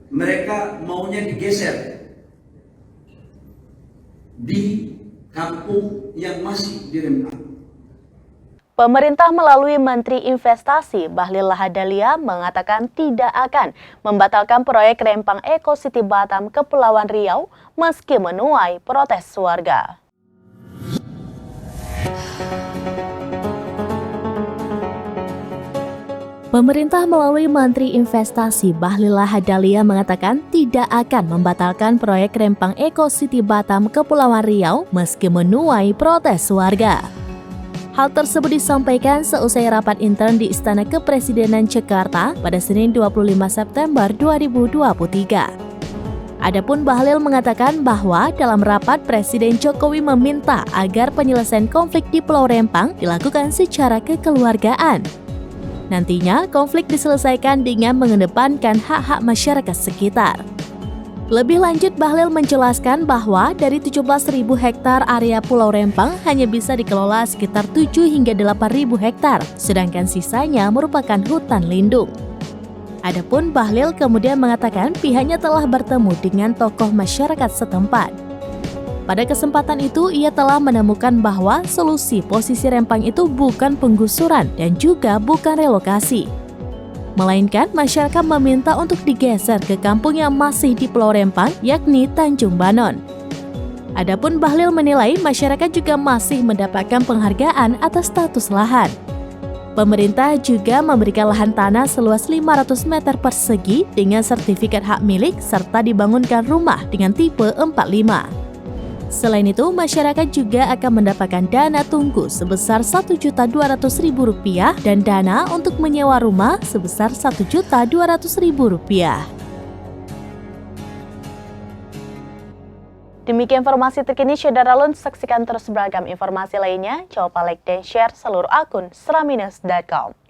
mereka maunya digeser di kampung yang masih di Rempang. Pemerintah melalui Menteri Investasi Bahlil Lahadalia mengatakan tidak akan membatalkan proyek Rempang Eco City Batam Kepulauan Riau meski menuai protes warga. Pemerintah melalui Menteri Investasi Bahlil Lahadalia mengatakan tidak akan membatalkan proyek Rempang Eco City Batam Kepulauan Riau meski menuai protes warga. Hal tersebut disampaikan seusai rapat intern di Istana Kepresidenan Jakarta pada Senin 25 September 2023. Adapun Bahlil mengatakan bahwa dalam rapat Presiden Jokowi meminta agar penyelesaian konflik di Pulau Rempang dilakukan secara kekeluargaan. Nantinya, konflik diselesaikan dengan mengedepankan hak-hak masyarakat sekitar. Lebih lanjut, Bahlil menjelaskan bahwa dari 17.000 hektar area Pulau Rempang hanya bisa dikelola sekitar 7 hingga 8.000 hektar, sedangkan sisanya merupakan hutan lindung. Adapun Bahlil kemudian mengatakan pihaknya telah bertemu dengan tokoh masyarakat setempat. Pada kesempatan itu, ia telah menemukan bahwa solusi posisi Rempang itu bukan penggusuran dan juga bukan relokasi. Melainkan masyarakat meminta untuk digeser ke kampung yang masih di Pulau Rempang, yakni Tanjung Banon. Adapun Bahlil menilai masyarakat juga masih mendapatkan penghargaan atas status lahan. Pemerintah juga memberikan lahan tanah seluas 500 meter persegi dengan sertifikat hak milik serta dibangunkan rumah dengan tipe 45. Selain itu, masyarakat juga akan mendapatkan dana tunggu sebesar Rp1.200.000 dan dana untuk menyewa rumah sebesar Rp1.200.000. Demikian informasi terkini Syederalun, saksikan terus beragam informasi lainnya. Jangan lupa like dan share seluruh akun seraminus.com.